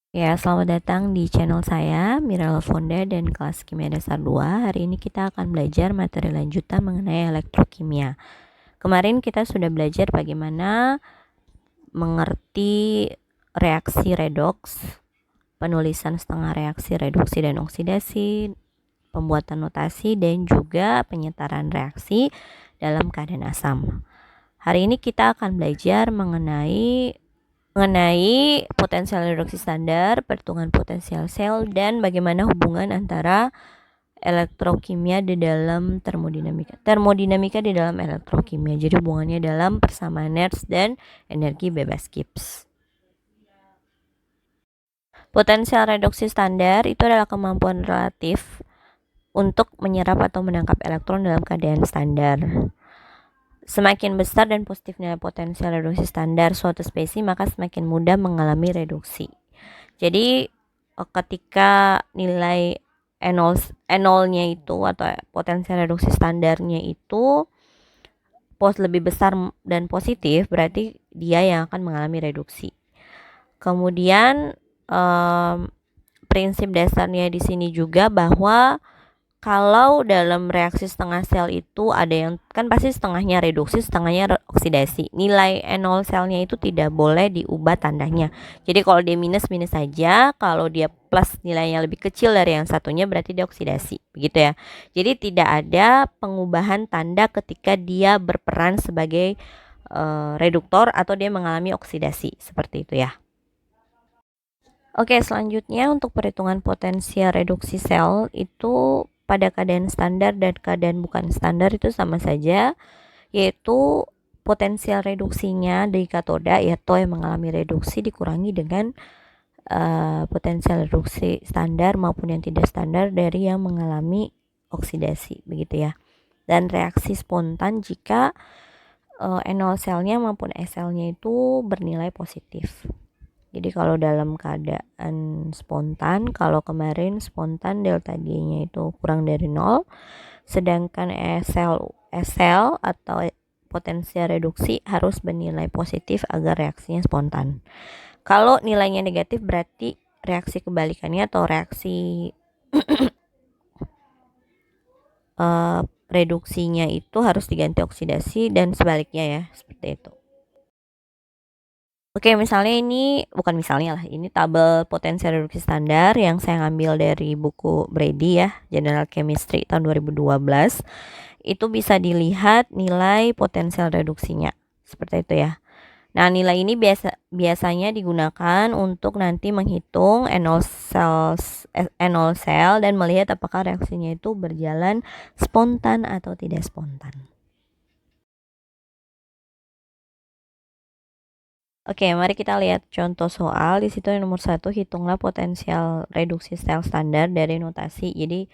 Ya, selamat datang di channel saya, Mirella Fonda dan kelas Kimia Dasar 2. Hari ini kita akan belajar materi lanjutan mengenai elektrokimia. Kemarin kita sudah belajar bagaimana mengerti reaksi redoks, penulisan setengah reaksi reduksi dan oksidasi, pembuatan notasi, dan juga penyetaran reaksi dalam keadaan asam. Hari ini kita akan belajar mengenai potensial reduksi standar, perhitungan potensial sel, dan bagaimana hubungan antara elektrokimia di dalam termodinamika di dalam elektrokimia. Jadi hubungannya dalam persamaan Nernst dan energi bebas Gibbs. Potensial reduksi standar itu adalah kemampuan relatif untuk menyerap atau menangkap elektron dalam keadaan standar. Semakin besar dan positif nilai potensial reduksi standar suatu spesies, maka semakin mudah mengalami reduksi. Jadi ketika nilai N0-nya itu atau potensial reduksi standarnya itu lebih besar dan positif, berarti dia yang akan mengalami reduksi. Kemudian prinsip dasarnya di sini juga bahwa kalau dalam reaksi setengah sel itu ada yang kan pasti setengahnya reduksi, setengahnya oksidasi. Nilai N0 selnya itu tidak boleh diubah tandanya. Jadi kalau dia minus saja, kalau dia plus nilainya lebih kecil dari yang satunya berarti dia oksidasi. Begitu ya. Jadi tidak ada pengubahan tanda ketika dia berperan sebagai reduktor atau dia mengalami oksidasi. Seperti itu ya. Oke, selanjutnya untuk perhitungan potensial reduksi sel itu pada keadaan standar dan keadaan bukan standar itu sama saja, yaitu potensial reduksinya dari katoda yaitu yang mengalami reduksi dikurangi dengan potensial reduksi standar maupun yang tidak standar dari yang mengalami oksidasi, begitu ya. Dan reaksi spontan jika N0 selnya maupun S selnya itu bernilai positif. Jadi kalau dalam keadaan spontan, kalau kemarin spontan delta G-nya itu kurang dari 0, sedangkan SL atau potensial reduksi harus bernilai positif agar reaksinya spontan. Kalau nilainya negatif berarti reaksi kebalikannya atau reaksi reduksinya itu harus diganti oksidasi dan sebaliknya ya, seperti itu. Oke, misalnya ini tabel potensial reduksi standar yang saya ambil dari buku Brady ya, General Chemistry tahun 2012. Itu bisa dilihat nilai potensial reduksinya. Seperti itu ya. Nah, nilai ini biasanya digunakan untuk nanti menghitung N0 sel dan melihat apakah reaksinya itu berjalan spontan atau tidak spontan. Oke, mari kita lihat contoh soal. Di situ yang nomor 1, hitunglah potensial reduksi sel standar dari notasi. Jadi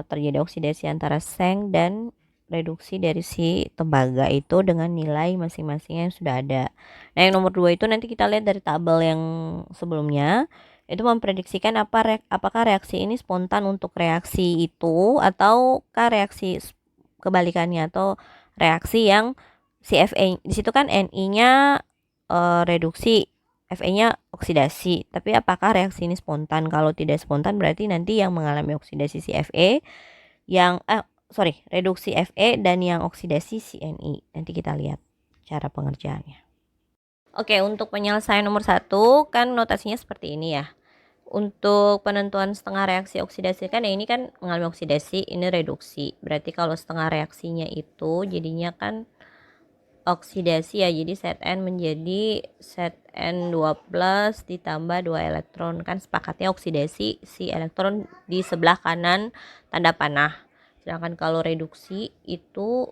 terjadi oksidasi antara seng dan reduksi dari si tembaga itu dengan nilai masing-masing yang sudah ada. Nah, yang nomor 2 itu nanti kita lihat dari tabel yang sebelumnya. Itu memprediksikan apakah reaksi ini spontan untuk reaksi itu ataukah reaksi kebalikannya atau reaksi yang si Fa di situ kan Ni-nya reduksi, Fe-nya oksidasi. Tapi apakah reaksi ini spontan? Kalau tidak spontan berarti nanti yang mengalami oksidasi si Fe, reduksi Fe dan yang oksidasi si Ni. Nanti kita lihat cara pengerjaannya. Oke, untuk penyelesaian nomor 1 kan notasinya seperti ini ya. Untuk penentuan setengah reaksi oksidasi kan ini kan mengalami oksidasi, ini reduksi. Berarti kalau setengah reaksinya itu jadinya kan oksidasi ya, jadi set N menjadi set N2+ ditambah 2 elektron, kan sepakatnya oksidasi si elektron di sebelah kanan tanda panah. Sedangkan kalau reduksi itu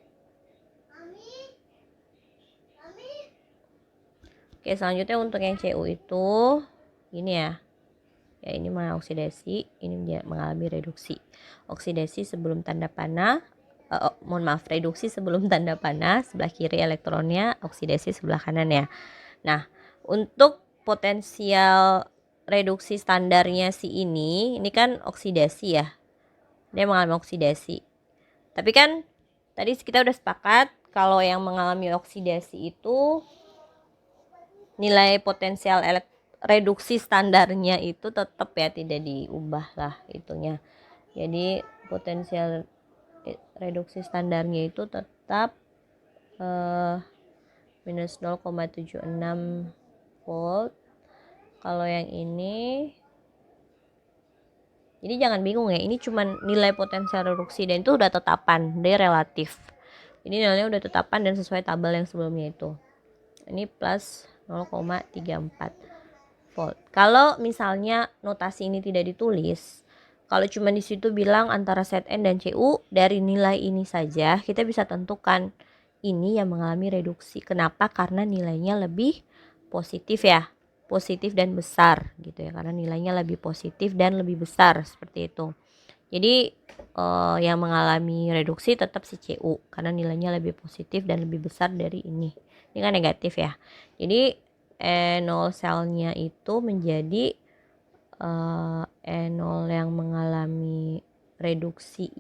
oke, selanjutnya untuk yang Cu itu ini ya ini mengoksidasi, ini mengalami reduksi. Oksidasi sebelum tanda panah, reduksi sebelum tanda panah, sebelah kiri elektronnya, oksidasi sebelah kanan ya. Nah, untuk potensial reduksi standarnya si ini kan oksidasi ya, dia mengalami oksidasi. Tapi kan tadi kita udah sepakat kalau yang mengalami oksidasi itu nilai potensial reduksi standarnya itu tetap ya tidak diubah lah itunya. Jadi potensial reduksi standarnya itu tetap minus 0,76 volt. Kalau yang ini, jadi jangan bingung ya, ini cuma nilai potensial reduksi dan itu udah tetapan, dia relatif. Ini nilainya udah tetapan dan sesuai tabel yang sebelumnya itu. Ini plus 0,34 volt. Kalau misalnya notasi ini tidak ditulis, kalau cuma di situ bilang antara Zn dan Cu, dari nilai ini saja kita bisa tentukan ini yang mengalami reduksi. Kenapa? Karena nilainya lebih positif ya, positif dan besar gitu ya, karena nilainya lebih positif dan lebih besar seperti itu. Jadi yang mengalami reduksi tetap si Cu karena nilainya lebih positif dan lebih besar dari ini. Ini kan negatif ya. Jadi E0 selnya itu menjadi E0 yang mengalami reduksi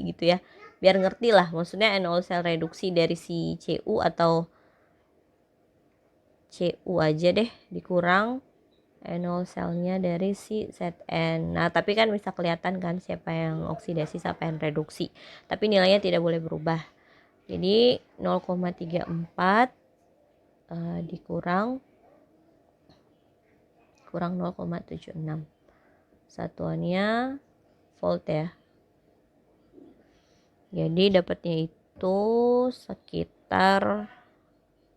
gitu ya. Biar ngerti lah, maksudnya E0 sel reduksi dari si Cu atau Cu aja deh dikurang E0 selnya dari si Zn. Nah, tapi kan bisa kelihatan kan siapa yang oksidasi, siapa yang reduksi. Tapi nilainya tidak boleh berubah. Jadi 0,34 dikurang 0,76. Satuannya volt ya. Jadi dapatnya itu sekitar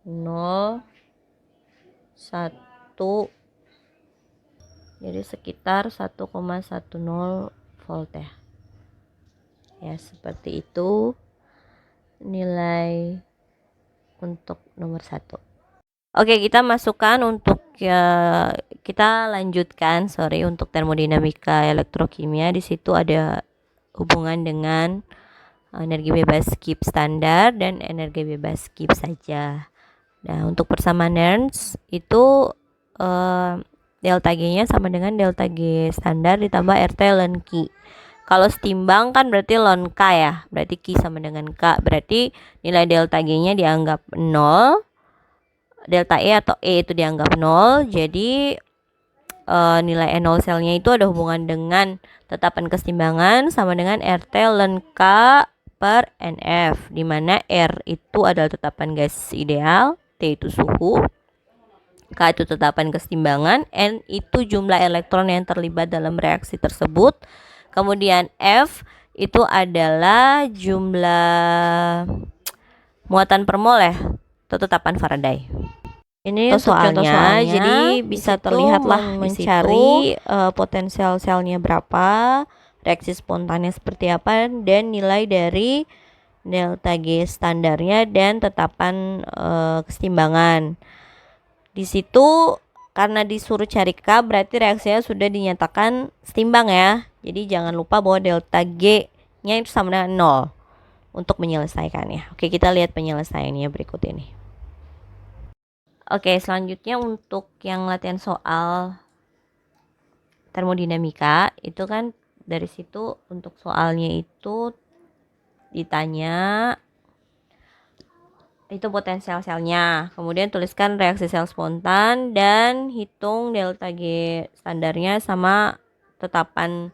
0,1, jadi sekitar 1,10 volt ya. Ya, seperti itu nilai untuk nomor 1. Oke, kita masukkan untuk kita lanjutkan untuk termodinamika elektrokimia. Di situ ada hubungan dengan energi bebas Gibbs standar dan energi bebas Gibbs saja. Nah, untuk persamaan Nernst itu delta G-nya sama dengan delta G standar ditambah RT ln Q. Kalau setimbang kan berarti ln K ya, berarti Q sama dengan K, berarti nilai delta G-nya dianggap 0, delta E atau E itu dianggap 0, jadi nilai E0 selnya itu ada hubungan dengan tetapan kesetimbangan sama dengan RT ln K per NF, di mana R itu adalah tetapan gas ideal, T itu suhu, K itu tetapan kesetimbangan, N itu jumlah elektron yang terlibat dalam reaksi tersebut, kemudian F itu adalah jumlah muatan per mol ya, itu tetapan Faraday. Ini untuk contoh soalnya, jadi bisa terlihat lah mencari potensial selnya berapa, reaksi spontannya seperti apa, dan nilai dari delta G standarnya dan tetapan kesetimbangan. Di situ karena disuruh cari K berarti reaksinya sudah dinyatakan setimbang ya. Jadi jangan lupa bahwa delta G-nya itu sama dengan 0 untuk menyelesaikannya. Oke, kita lihat penyelesaiannya berikut ini. Oke, selanjutnya untuk yang latihan soal termodinamika itu kan dari situ untuk soalnya itu ditanya itu potensial selnya, kemudian tuliskan reaksi sel spontan dan hitung delta G standarnya sama tetapan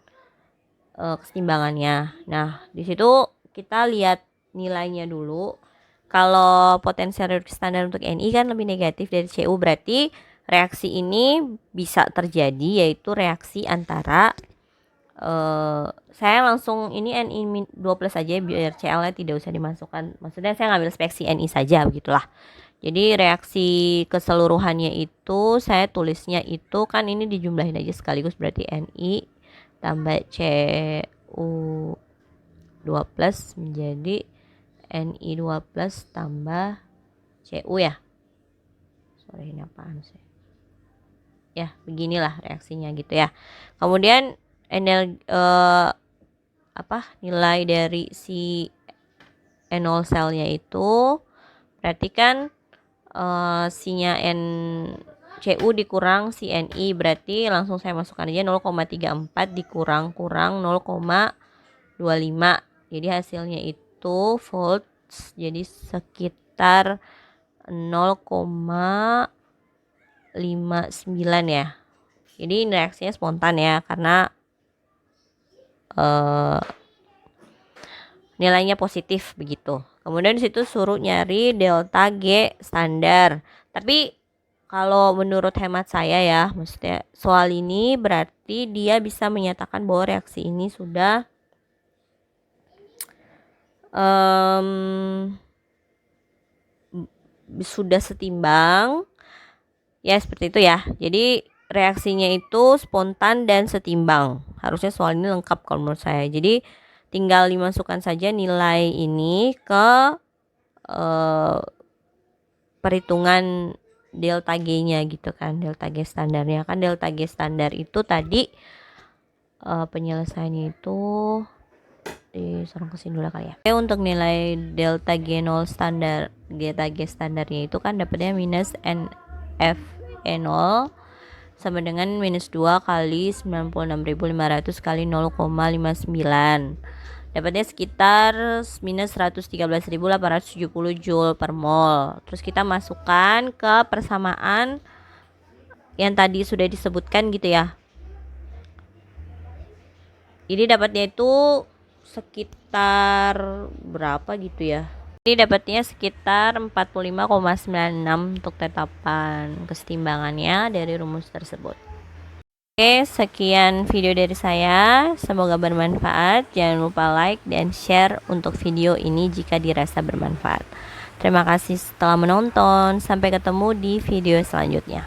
kesetimbangannya. Nah, di situ kita lihat nilainya dulu. Kalau potensial reduksi standar untuk Ni kan lebih negatif dari Cu, berarti reaksi ini bisa terjadi yaitu reaksi antara saya langsung ini Ni 2+ aja biar Cl-nya tidak usah dimasukkan. Maksudnya saya ngambil speksi Ni saja begitulah. Jadi reaksi keseluruhannya itu saya tulisnya itu kan ini dijumlahin aja sekaligus, berarti Ni tambah Cu2+ menjadi Ni2+ tambah Cu ya. Sorry, ini apaan sih? Ya, beginilah reaksinya gitu ya. Kemudian energi nilai dari si E0 selnya itu berarti kan si-nya Cu dikurang si Ni, berarti langsung saya masukkan aja 0,34 dikurang 0,25. Jadi hasilnya itu volts, jadi sekitar 0,25 0,59 ya. Jadi reaksinya spontan ya, karena nilainya positif begitu. Kemudian di situ suruh nyari delta G standar. Tapi kalau menurut hemat saya ya, maksudnya soal ini berarti dia bisa menyatakan bahwa reaksi ini sudah setimbang. Ya seperti itu ya. Jadi reaksinya itu spontan dan setimbang. Harusnya soal ini lengkap kalau menurut saya. Jadi tinggal dimasukkan saja nilai ini ke perhitungan delta G-nya gitu kan. Delta G standarnya kan, delta G standar itu tadi penyelesaiannya itu disorong ke sini dulu kali ya. Oke, untuk nilai delta G0 standar, delta G standarnya itu kan dapatnya minus NFE0 sama dengan minus 2 kali 96.500 kali 0,59. Dapatnya sekitar minus 113.870 joule per mol. Terus kita masukkan ke persamaan yang tadi sudah disebutkan gitu ya. Jadi dapatnya itu sekitar berapa gitu ya. Jadi dapatnya sekitar 45,96 untuk tetapan kesetimbangannya dari rumus tersebut. Oke, sekian video dari saya. Semoga bermanfaat. Jangan lupa like dan share untuk video ini jika dirasa bermanfaat. Terima kasih telah menonton. Sampai ketemu di video selanjutnya.